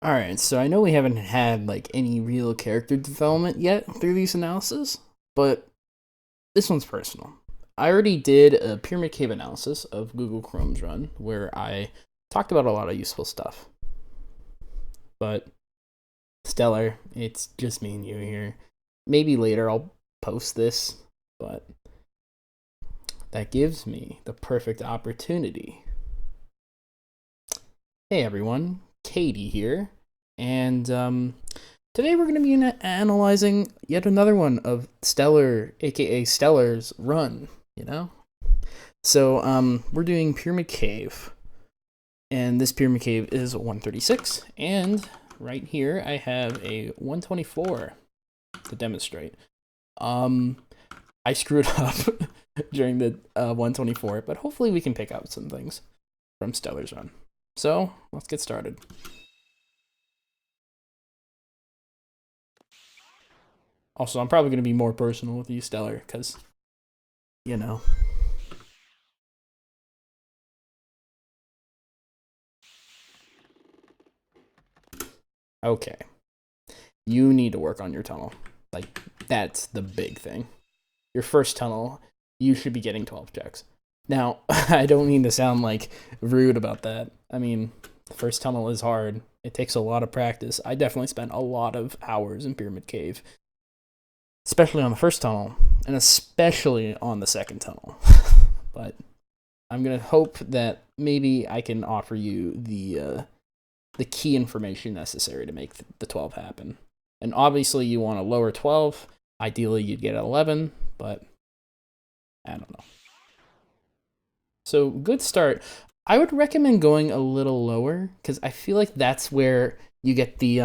Alright, so I know we haven't had like any real character development yet through these analysis, but this one's personal. I already did a Pyramid Cave analysis of Google Chrome's run where I talked about a lot of useful stuff. But Stellar, it's just me and you here. Maybe later I'll post this, but that gives me the perfect opportunity. Hey everyone, Katie here, and today we're going to be analyzing yet another one of Stellar, aka Stellar's run, you know? So we're doing Pyramid Cave, and this Pyramid Cave is 136, and right here I have a 124 to demonstrate. I screwed up during the 124, but hopefully we can pick out some things from Stellar's run. So, let's get started. Also, I'm probably going to be more personal with you, Stellar, because, you know. Okay. You need to work on your tunnel. Like, that's the big thing. Your first tunnel, you should be getting 12 checks. Now, I don't mean to sound like rude about that. I mean, the first tunnel is hard. It takes a lot of practice. I definitely spent a lot of hours in Pyramid Cave, especially on the first tunnel, and especially on the second tunnel. But I'm gonna hope that maybe I can offer you the key information necessary to make the 12 happen. And obviously, you want a lower 12. Ideally, you'd get 11, but I don't know. So, good start. I would recommend going a little lower because I feel like that's where you get the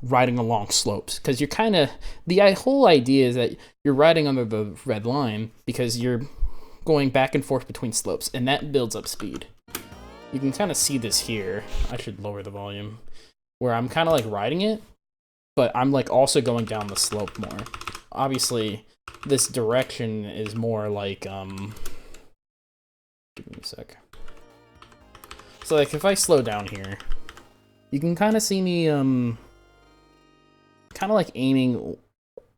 riding along slopes, because you're kind of, the whole idea is that you're riding under the red line because you're going back and forth between slopes, and that builds up speed. You can kind of see this here. I should lower the volume, where I'm kind of like riding it, but I'm like also going down the slope more. Obviously, this direction is more like give me a sec. So like if I slow down here, you can kind of see me kind of like aiming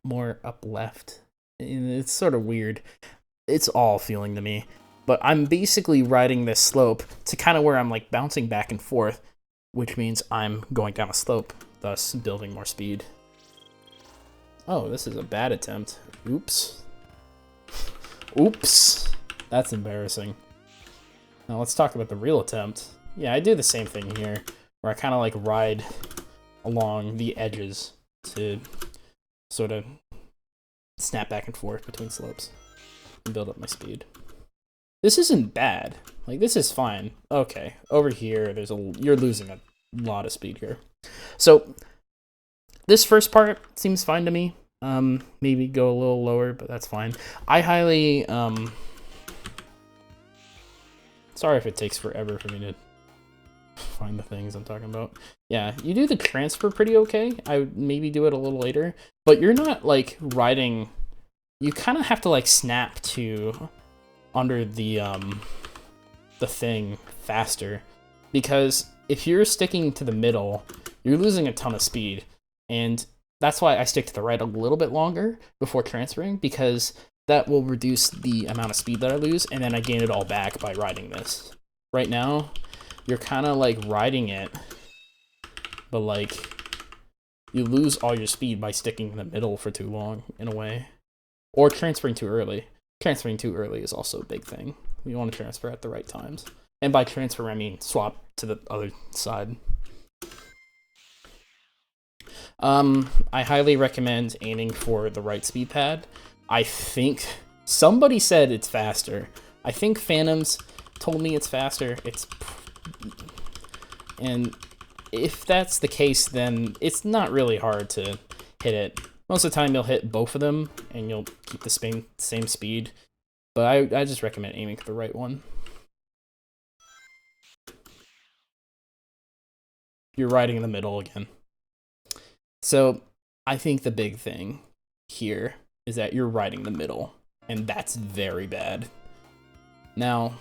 more up left. And it's sort of weird. It's all feeling to me. But I'm basically riding this slope to kind of where I'm like bouncing back and forth, which means I'm going down a slope, thus building more speed. Oh, this is a bad attempt. Oops. Oops. That's embarrassing. Now let's talk about the real attempt. Yeah, I do the same thing here, where I kind of like ride along the edges to sort of snap back and forth between slopes and build up my speed. This isn't bad. Like, this is fine. Okay, over here, you're losing a lot of speed here. So, this first part seems fine to me. Maybe go a little lower, but that's fine. I highly, sorry if it takes forever for me to find the things I'm talking about. Yeah, you do the transfer pretty okay. I would maybe do it a little later, but you're not like riding. You kind of have to like snap to under the thing faster, because if you're sticking to the middle, you're losing a ton of speed, and that's why I stick to the right a little bit longer before transferring, because that will reduce the amount of speed that I lose, and then I gain it all back by riding this. Right now, you're kind of like riding it, but like you lose all your speed by sticking in the middle for too long, in a way. Or transferring too early. Transferring too early is also a big thing. You want to transfer at the right times. And by transfer, I mean swap to the other side. I highly recommend aiming for the right speed pad. I think somebody said it's faster. I think Phantoms told me it's faster. And if that's the case, then it's not really hard to hit it. Most of the time, you'll hit both of them, and you'll keep the same speed. But I just recommend aiming for the right one. You're riding in the middle again. So I think the big thing here is that you're riding the middle, and that's very bad. Now,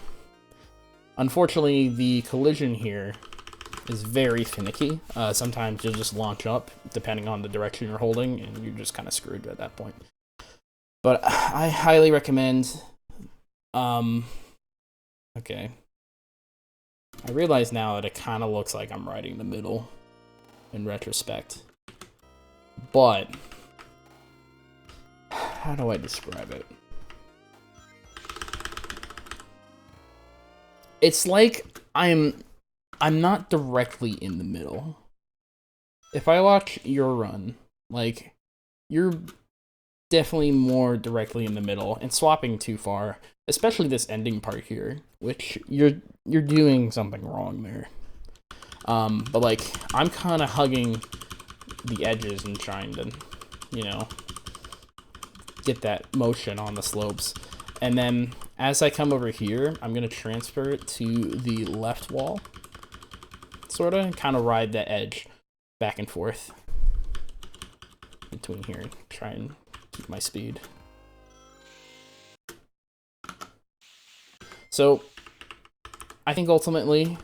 unfortunately, the collision here is very finicky. Sometimes you'll just launch up depending on the direction you're holding, and you're just kind of screwed at that point. But I highly recommend. Okay. I realize now that it kind of looks like I'm riding the middle in retrospect. But how do I describe it? It's like I'm not directly in the middle. If I watch your run, like, you're definitely more directly in the middle and swapping too far, especially this ending part here, which you're doing something wrong there. But like, I'm kind of hugging the edges and trying to, you know, get that motion on the slopes. And then as I come over here, I'm going to transfer it to the left wall, sort of, and kind of ride that edge back and forth between here and try and keep my speed. So I think ultimately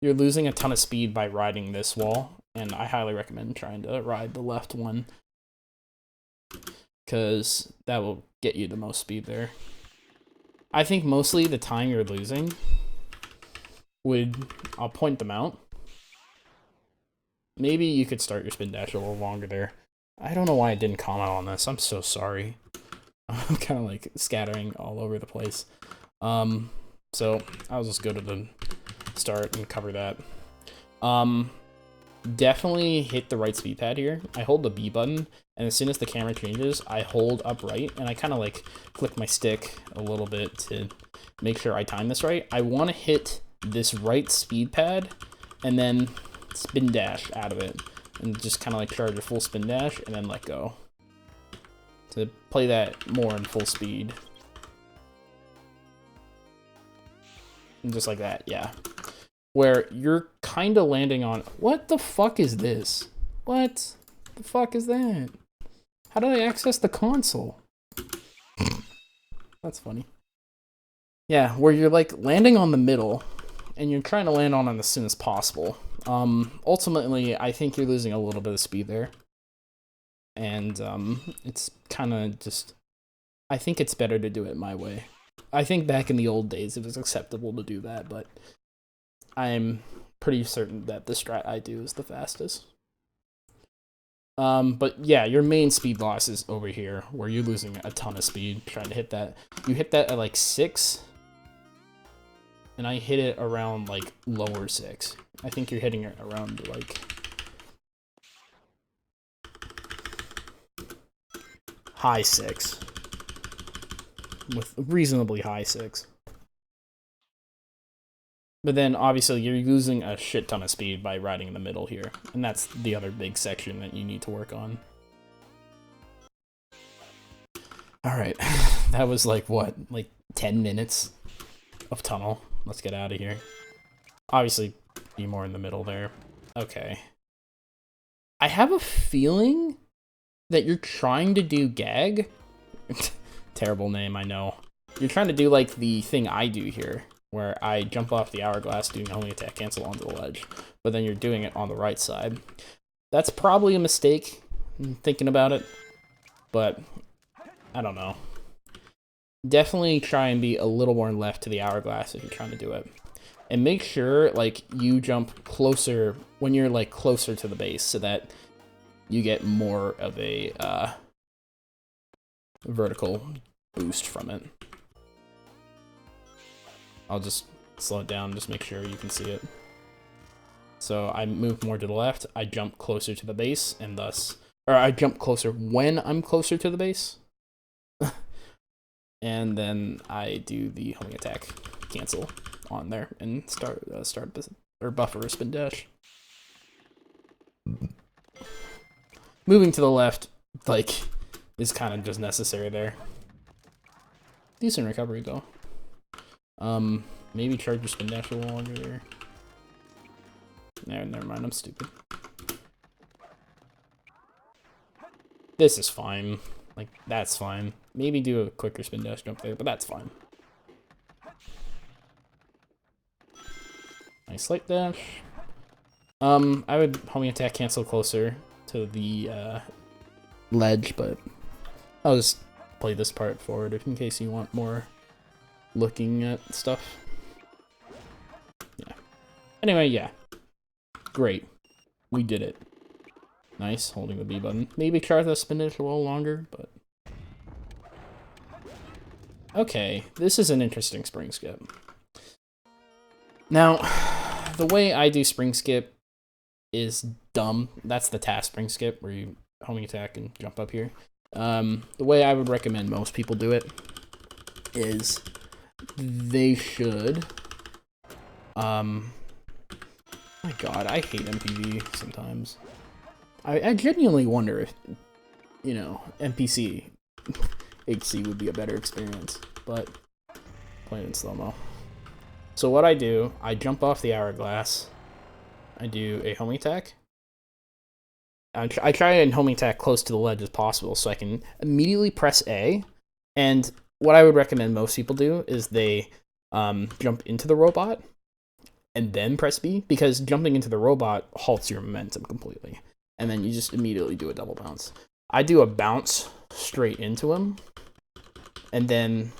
you're losing a ton of speed by riding this wall, and I highly recommend trying to ride the left one, because that will get you the most speed there. I think mostly the time you're losing I'll point them out. Maybe you could start your spin dash a little longer there. I don't know why I didn't comment on this. I'm so sorry. I'm kind of like scattering all over the place. So I'll just go to the start and cover that. Definitely hit the right speed pad here. I hold the B button, and as soon as the camera changes, I hold upright, and I kind of like flick my stick a little bit to make sure I time this right. I want to hit this right speed pad, and then spin dash out of it, and just kind of like charge a full spin dash, and then let go. To play that more in full speed. And just like that, yeah. Where you're kind of landing on... What the fuck is this? What the fuck is that? How do I access the console? That's funny. Yeah, where you're like landing on the middle, and you're trying to land on it as soon as possible. Ultimately, I think you're losing a little bit of speed there. And it's kind of just... I think it's better to do it my way. I think back in the old days it was acceptable to do that, but I'm pretty certain that the strat I do is the fastest. But yeah, your main speed loss is over here, where you're losing a ton of speed trying to hit that. You hit that at like 6, and I hit it around like lower 6. I think you're hitting it around like high 6. With reasonably high 6. But then, obviously, you're losing a shit ton of speed by riding in the middle here. And that's the other big section that you need to work on. Alright, that was like, what? Like 10 minutes of tunnel. Let's get out of here. Obviously, be more in the middle there. Okay. I have a feeling that you're trying to do gag. Terrible name, I know. You're trying to do like the thing I do here, where I jump off the hourglass doing homing attack cancel onto the ledge, but then you're doing it on the right side. That's probably a mistake, thinking about it, but I don't know. Definitely try and be a little more left to the hourglass if you're trying to do it. And make sure like you jump closer when you're like closer to the base, so that you get more of a vertical boost from it. I'll just slow it down, just make sure you can see it. So I move more to the left, I jump closer to the base, and thus... Or I jump closer when I'm closer to the base. And then I do the homing attack cancel on there, and start or buffer a spin dash. Moving to the left, like, is kind of just necessary there. Decent recovery, though. Maybe charge your spin dash a little longer there. No, never mind, I'm stupid. This is fine. Like, that's fine. Maybe do a quicker spin dash jump there, but that's fine. Nice light dash. I would homing attack cancel closer to the ledge, but I'll just play this part forward in case you want more looking at stuff. Yeah. Anyway, yeah. Great. We did it. Nice, holding the B button. Maybe try the spinach a little longer, but... Okay, this is an interesting spring skip. Now, the way I do spring skip is dumb. That's the task spring skip, where you homing attack and jump up here. The way I would recommend most people do it is they should... my god, I hate MPV sometimes. I genuinely wonder if, you know, NPC HC would be a better experience, but playing in slow-mo. So what I do, I jump off the hourglass, I do a homing attack. I try and homing attack close to the ledge as possible so I can immediately press A, and what I would recommend most people do is they jump into the robot and then press B, because jumping into the robot halts your momentum completely. And then you just immediately do a double bounce. I do a bounce straight into him, and then,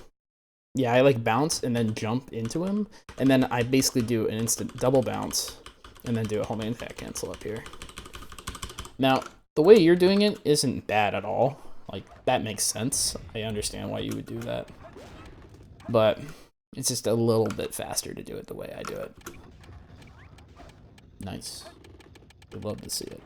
yeah, I like bounce and then jump into him, and then I basically do an instant double bounce, and then do a homing attack cancel up here. Now, the way you're doing it isn't bad at all. Like, that makes sense. I understand why you would do that. But it's just a little bit faster to do it the way I do it. Nice. Would love to see it.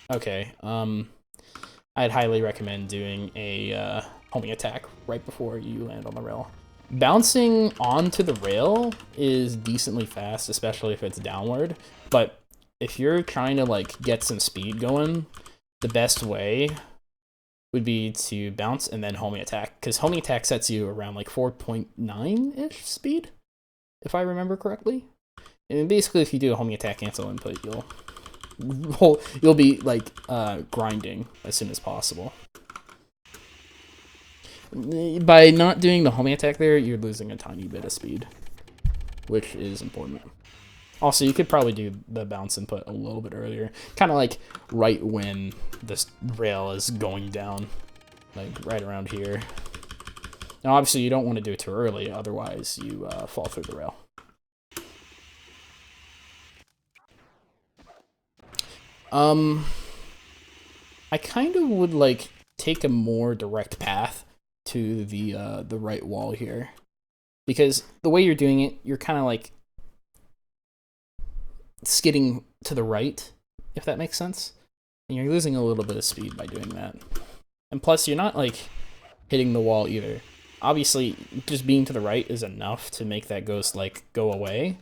Okay, I'd highly recommend doing a homing attack right before you land on the rail. Bouncing onto the rail is decently fast, especially if it's downward, but if you're trying to like get some speed going, the best way would be to bounce and then homing attack, because homing attack sets you around like 4.9-ish speed, if I remember correctly. And basically, if you do a homing attack cancel input, you'll be like grinding as soon as possible. By not doing the homing attack there, you're losing a tiny bit of speed, which is important. Also, you could probably do the bounce input a little bit earlier, kind of like right when this rail is going down, like right around here. Now, obviously, you don't want to do it too early, otherwise you fall through the rail. I kind of would like take a more direct path to the right wall here, because the way you're doing it, you're kind of like skidding to the right, if that makes sense, and you're losing a little bit of speed by doing that. And plus, you're not like hitting the wall either. Obviously, just being to the right is enough to make that ghost like go away,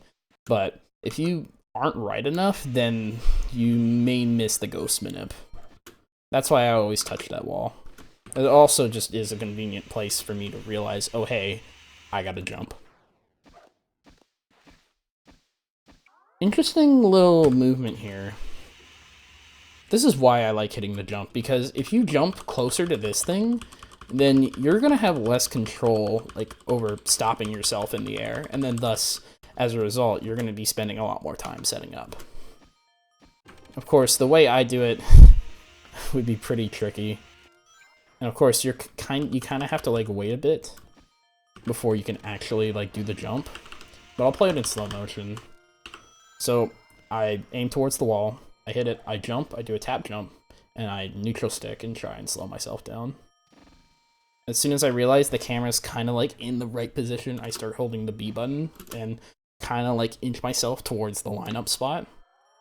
but if you aren't right enough, then you may miss the ghost manip. That's why I always touch that wall. It also just is a convenient place for me to realize, oh hey, I gotta jump. Interesting little movement here. This is why I like hitting the jump, because if you jump closer to this thing, then you're gonna have less control like over stopping yourself in the air, and then thus, as a result, you're gonna be spending a lot more time setting up. Of course, the way I do it would be pretty tricky. And of course, you kind of have to like wait a bit before you can actually like do the jump. But I'll play it in slow motion. So I aim towards the wall, I hit it, I jump, I do a tap jump, and I neutral stick and try and slow myself down. As soon as I realize the camera's kind of like in the right position, I start holding the B button and kind of like inch myself towards the lineup spot,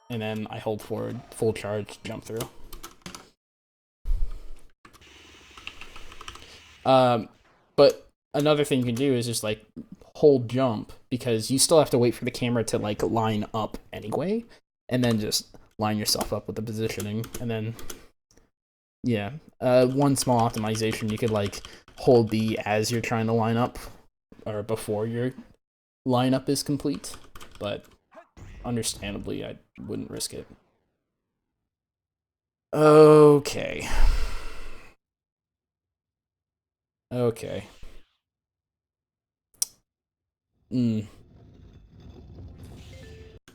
and then I hold forward, full charge, jump through. But another thing you can do is just like hold jump, because you still have to wait for the camera to like line up anyway, and then just line yourself up with the positioning, and then yeah, one small optimization, you could like hold B as you're trying to line up, or before your lineup is complete, but understandably I wouldn't risk it. Okay. Okay.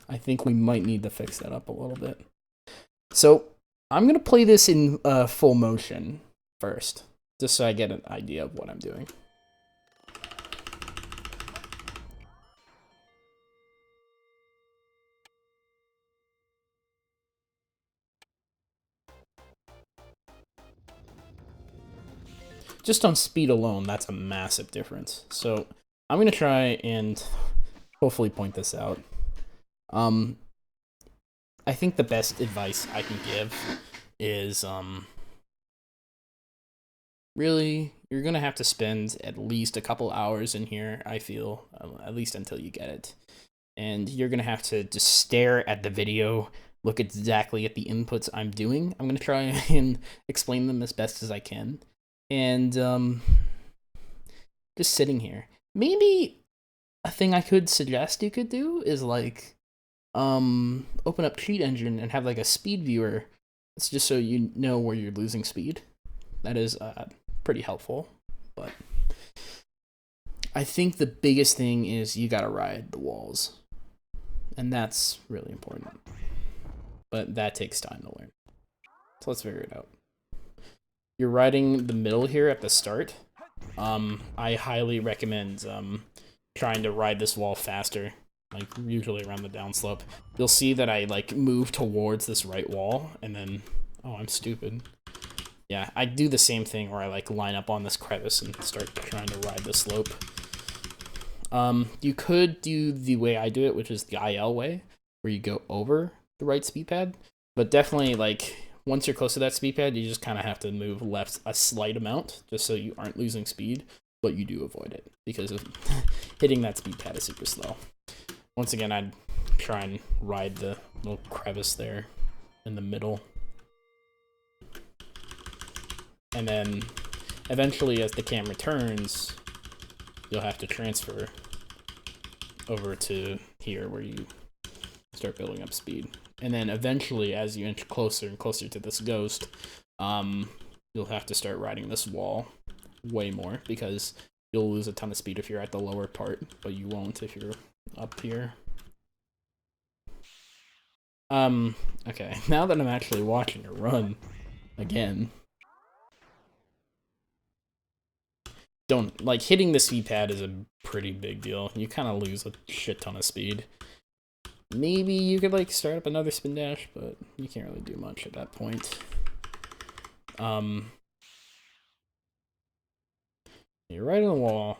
I think we might need to fix that up a little bit. So I'm going to play this in full motion first, just so I get an idea of what I'm doing. Just on speed alone, that's a massive difference. So I'm going to try and hopefully point this out. I think the best advice I can give is really, you're going to have to spend at least a couple hours in here, I feel, at least until you get it. And you're going to have to just stare at the video, look exactly at the inputs I'm doing. I'm going to try and explain them as best as I can. And just sitting here. Maybe a thing I could suggest you could do is like open up Cheat Engine and have like a speed viewer. It's just so you know where you're losing speed. That is pretty helpful. But I think the biggest thing is you gotta ride the walls. And that's really important. But that takes time to learn. So let's figure it out. You're riding the middle here at the start. I highly recommend trying to ride this wall faster, like usually around the downslope. You'll see that I like move towards this right wall, and then, oh, I'm stupid. Yeah, I do the same thing where I like line up on this crevice and start trying to ride the slope. You could do the way I do it, which is the IL way, where you go over the right speed pad, but definitely like once you're close to that speed pad, you just kind of have to move left a slight amount just so you aren't losing speed, but you do avoid it because of hitting that speed pad is super slow. Once again, I'd try and ride the little crevice there in the middle. And then eventually as the camera turns, you'll have to transfer over to here where you start building up speed. And then eventually, as you inch closer and closer to this ghost, you'll have to start riding this wall way more because you'll lose a ton of speed if you're at the lower part, but you won't if you're up here. Okay, now that I'm actually watching it run again, don't, like, hitting the speed pad is a pretty big deal. You kind of lose a shit ton of speed. Maybe you could like start up another spin dash, but you can't really do much at that point. You're right on the wall.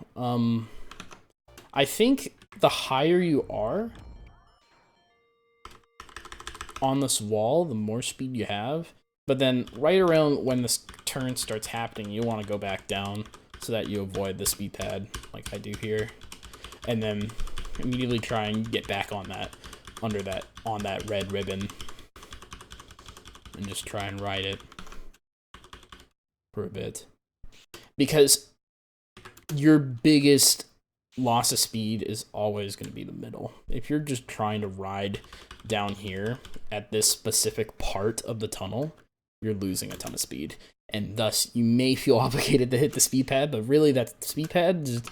I think the higher you are on this wall, the more speed you have. But then right around when this turn starts happening, you want to go back down so that you avoid the speed pad like I do here. And then immediately try and get back on that, on that red ribbon. And just try and ride it for a bit. Because your biggest loss of speed is always going to be the middle. If you're just trying to ride down here at this specific part of the tunnel, you're losing a ton of speed. And thus, you may feel obligated to hit the speed pad, but really that speed pad just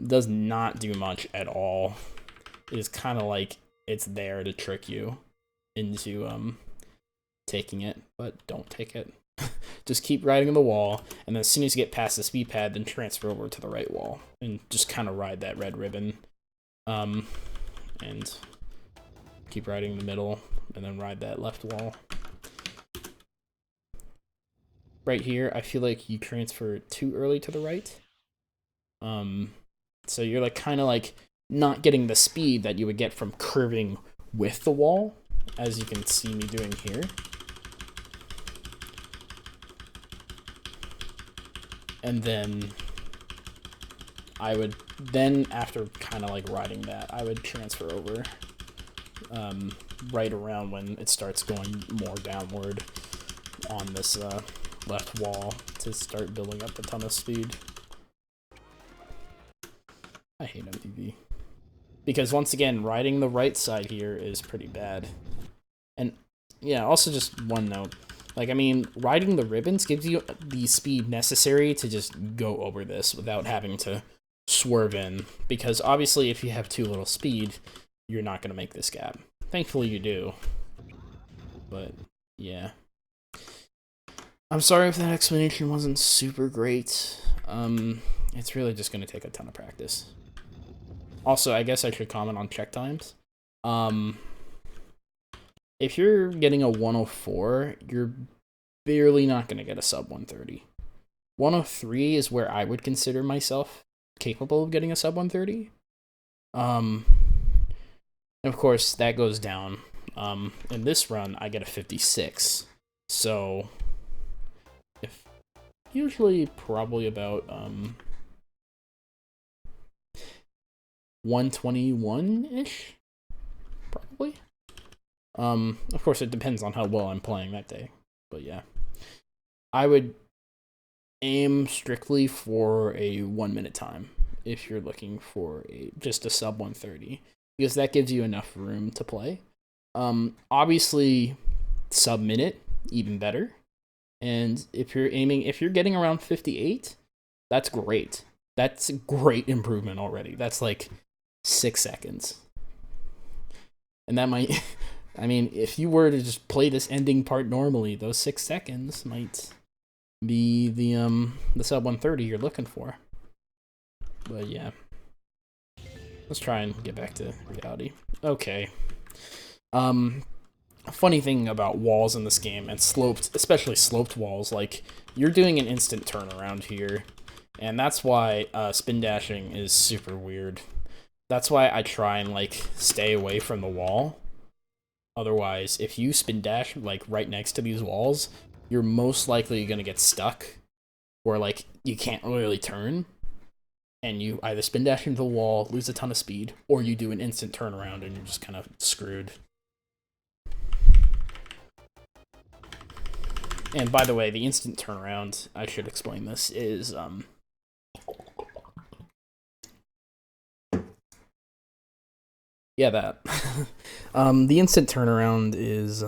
does not do much at all. It is kind of like it's there to trick you into taking it, but don't take it. Just keep riding the wall, and then as soon as you get past the speed pad, then transfer over to the right wall, and just kind of ride that red ribbon. And keep riding the middle, and then ride that left wall. Right here, I feel like you transfer too early to the right. So you're like kind of like not getting the speed that you would get from curving with the wall, as you can see me doing here. And then I would then, after kind of like riding that, I would transfer over right around when it starts going more downward on this left wall to start building up a ton of speed. I hate MTV. Because once again, riding the right side here is pretty bad. And yeah, also just one note. Like, I mean, riding the ribbons gives you the speed necessary to just go over this without having to swerve in. Because obviously, if you have too little speed, you're not going to make this gap. Thankfully you do. But, yeah. I'm sorry if that explanation wasn't super great. It's really just going to take a ton of practice. Also, I guess I should comment on check times. If you're getting a 104, you're barely not going to get a sub 130. 103 is where I would consider myself capable of getting a sub 130. Of course, that goes down. In this run, I get a 56. So, if usually probably about 121-ish, probably. Of course, it depends on how well I'm playing that day, but yeah. I would aim strictly for a 1 minute time if you're looking for just a sub 130, because that gives you enough room to play. Obviously, sub minute, even better. And if you're getting around 58, that's great. That's a great improvement already. That's like 6 seconds. And that might, I mean, if you were to just play this ending part normally, those 6 seconds might be the sub 130 you're looking for. But yeah. Let's try and get back to reality. Okay. A funny thing about walls in this game, and especially sloped walls, like, you're doing an instant turnaround here, and that's why spin dashing is super weird. That's why I try and, like, stay away from the wall. Otherwise, if you spin dash, like, right next to these walls, you're most likely gonna get stuck, or, like, you can't really turn, and you either spin dash into the wall, lose a ton of speed, or you do an instant turnaround and you're just kind of screwed. And by the way, the instant turnaround, I should explain this, is yeah, that. The instant turnaround is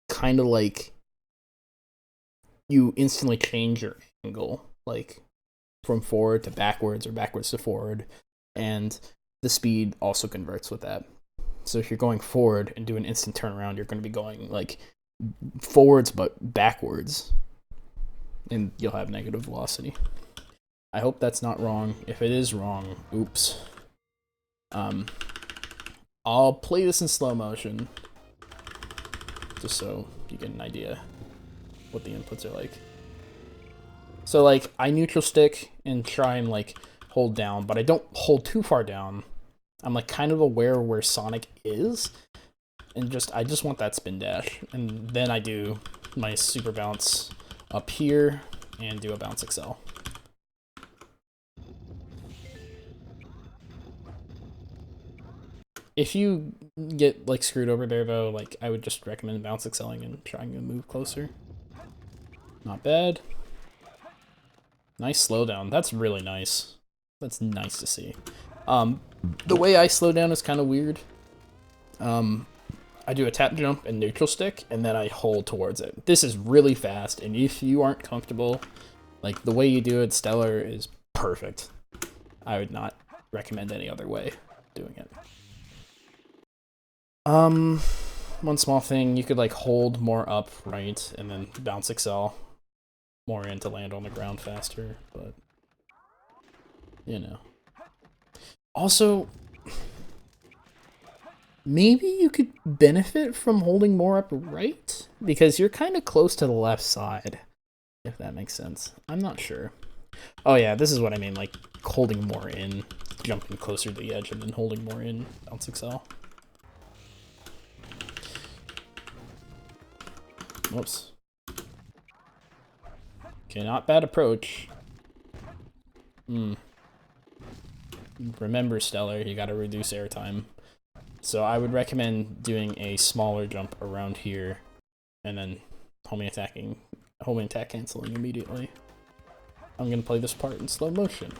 kind of like you instantly change your angle, like from forward to backwards or backwards to forward, and the speed also converts with that. So if you're going forward and do an instant turnaround, you're going to be going like forwards but backwards, and you'll have negative velocity. I hope that's not wrong. If it is wrong, oops. I'll play this in slow motion, just so you get an idea what the inputs are like. So like, I neutral stick and try and like hold down, but I don't hold too far down. I'm like kind of aware where Sonic is, and I just want that spin dash, and then I do my super bounce up here and do a bounce excel. If you get like screwed over there though, like I would just recommend bounce excelling and trying to move closer. Not bad. Nice slowdown. That's really nice. That's nice to see. The way I slow down is kind of weird. I do a tap jump and neutral stick, and then I hold towards it. This is really fast, and if you aren't comfortable, like the way you do it, Stellar is perfect. I would not recommend any other way of doing it. One small thing, you could like hold more up, right, and then bounce excel more in to land on the ground faster, but you know. Also, maybe you could benefit from holding more up right, because you're kind of close to the left side, if that makes sense. I'm not sure. Oh yeah, this is what I mean, like holding more in, jumping closer to the edge, and then holding more in, bounce excel. Whoops. Okay, not bad approach. Remember, Stellar, you gotta reduce airtime. So I would recommend doing a smaller jump around here, and then homing attack canceling immediately. I'm gonna play this part in slow motion.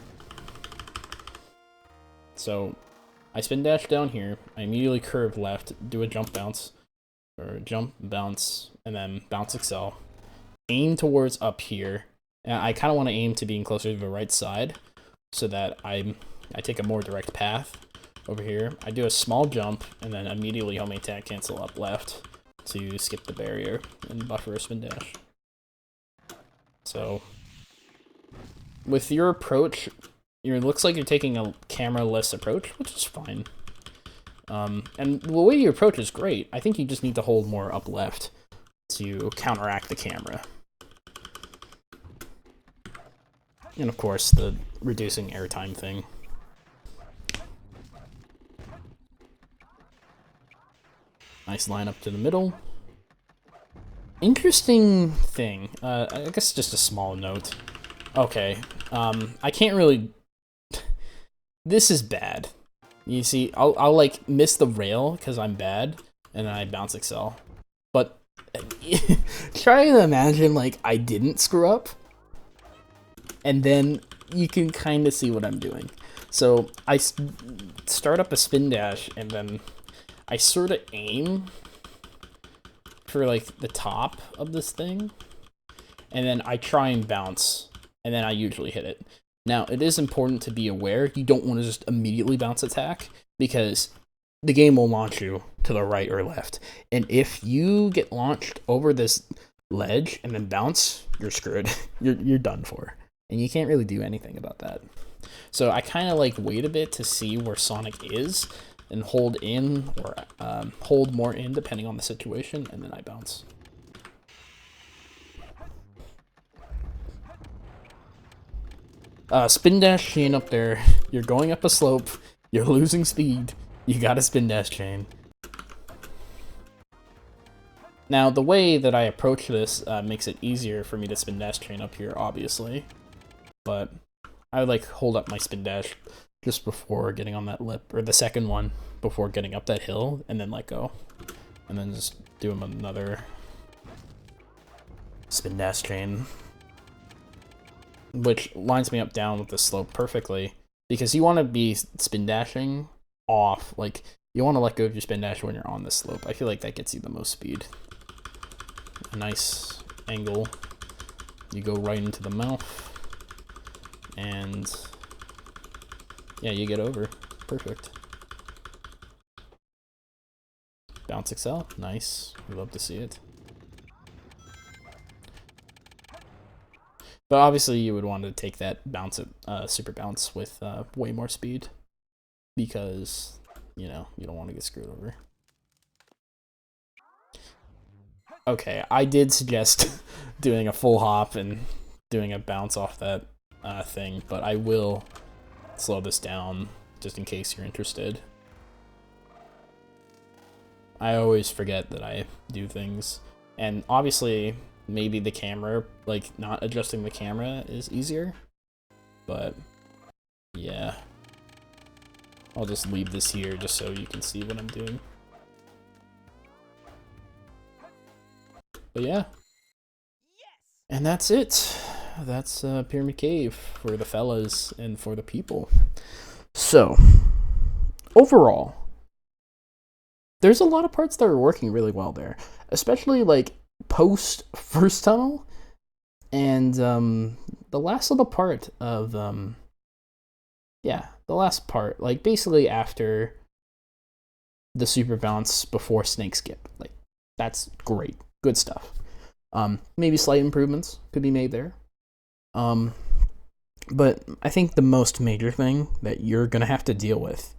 So I spin dash down here, I immediately curve left, do a jump bounce, or jump, bounce, and then bounce excel. Aim towards up here, and I kind of want to aim to being closer to the right side, so that I take a more direct path. over here, I do a small jump, and then immediately homing attack cancel up left to skip the barrier and buffer a spin dash. So, with your approach, it looks like you're taking a camera-less approach, which is fine. And the way you approach is great. I think you just need to hold more up left to counteract the camera. And of course, the reducing airtime thing. Nice line up to the middle. Interesting thing. I guess just a small note. Okay. I can't really... This is bad. You see, I'll like miss the rail because I'm bad, and then I bounce excel. But try to imagine like I didn't screw up, and then you can kind of see what I'm doing. So I start up a spin dash, and then I sort of aim for like the top of this thing, and then I try and bounce, and then I usually hit it. Now, it is important to be aware you don't want to just immediately bounce attack, because the game will launch you to the right or left. And if you get launched over this ledge and then bounce, you're screwed. You're done for. And you can't really do anything about that. So I kind of like wait a bit to see where Sonic is and hold in or hold more in depending on the situation, and then I bounce. Spin dash chain up there. You're going up a slope. You're losing speed. You got a spin dash chain. Now, the way that I approach this makes it easier for me to spin dash chain up here, obviously. But I would like hold up my spin dash just before getting on that lip, or the second one before getting up that hill, and then let go. And then just do another spin dash chain, which lines me up down with the slope perfectly, because you want to be spin dashing off, like you want to let go of your spin dash when you're on the slope. I feel like that gets you the most speed. A nice angle. You go right into the mouth, and yeah, you get over. Perfect. Bounce excel. Nice. We love to see it. But obviously you would want to take that bounce, super bounce with way more speed, because, you know, you don't want to get screwed over. Okay, I did suggest doing a full hop and doing a bounce off that thing, but I will slow this down just in case you're interested. I always forget that I do things, and obviously maybe the camera, like not adjusting the camera is easier, but yeah, I'll just leave this here just so you can see what I'm doing. But yeah, and that's it. That's Pyramid Cave for the fellas and for the people. So overall, there's a lot of parts that are working really well there, especially like post first tunnel, and the last little part of yeah, the last part, like basically after the super bounce before snake skip. Like, that's great, good stuff. Maybe slight improvements could be made there, but I think the most major thing that you're gonna have to deal with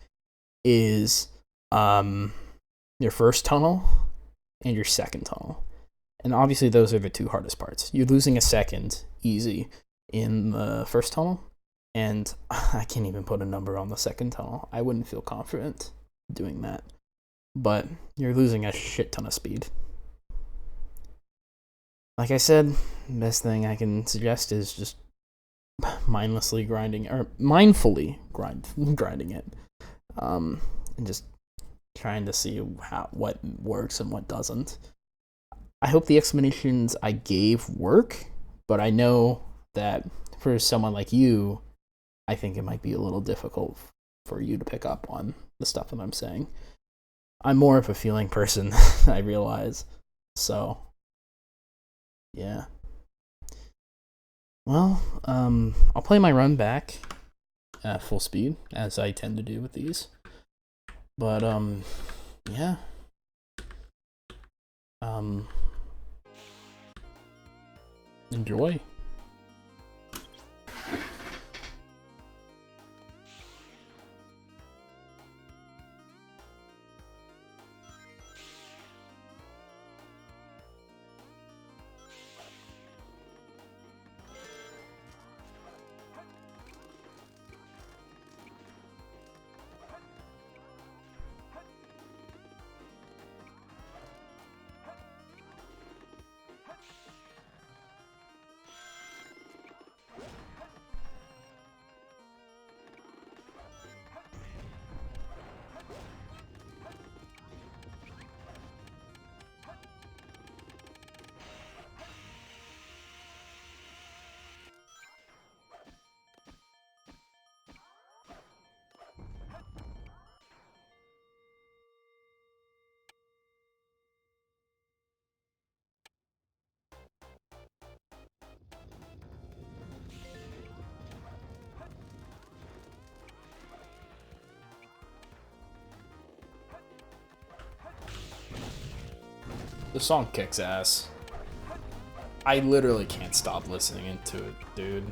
is your first tunnel and your second tunnel. And obviously those are the two hardest parts. You're losing a second easy in the first tunnel, and I can't even put a number on the second tunnel. I wouldn't feel confident doing that. But you're losing a shit ton of speed. Like I said, the best thing I can suggest is just mindlessly grinding, or mindfully grinding it, and just trying to see what works and what doesn't. I hope the explanations I gave work, but I know that for someone like you, I think it might be a little difficult for you to pick up on the stuff that I'm saying. I'm more of a feeling person, I realize. So, yeah. Well, I'll play my run back at full speed, as I tend to do with these. But yeah. Enjoy. The song kicks ass. I literally can't stop listening into it, dude.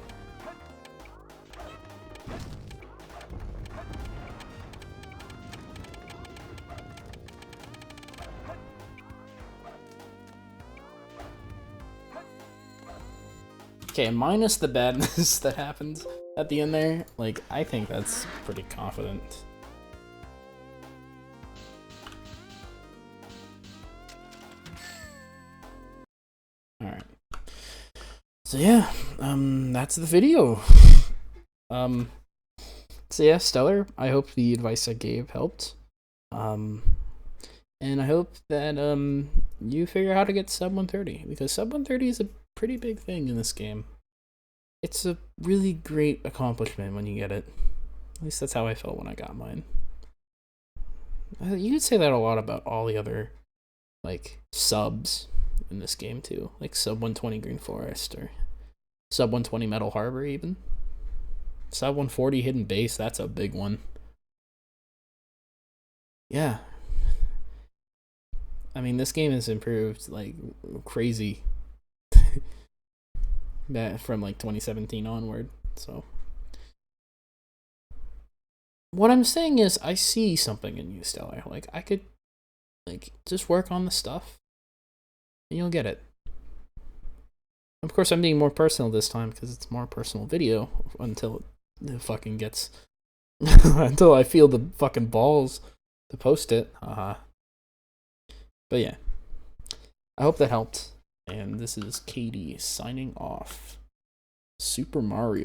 Okay, minus the badness that happens at the end there, like, I think that's pretty confident. Alright. So yeah, that's the video. So yeah, Stellar, I hope the advice I gave helped. And I hope that you figure out how to get sub 130, because sub 130 is a pretty big thing in this game. It's a really great accomplishment when you get it. At least that's how I felt when I got mine. You could say that a lot about all the other like subs in this game too, like sub 120 Green Forest or sub 120 Metal Harbor, even sub 140 Hidden Base. That's a big one. Yeah, I mean, this game has improved like crazy that from like 2017 onward. So what I'm saying is I see something in you, Stellar. Like, I could like just work on the stuff and you'll get it. Of course, I'm being more personal this time because it's more personal video until it fucking gets until I feel the fucking balls to post it. But yeah, I hope that helped. And this is Katie signing off. Super Mario.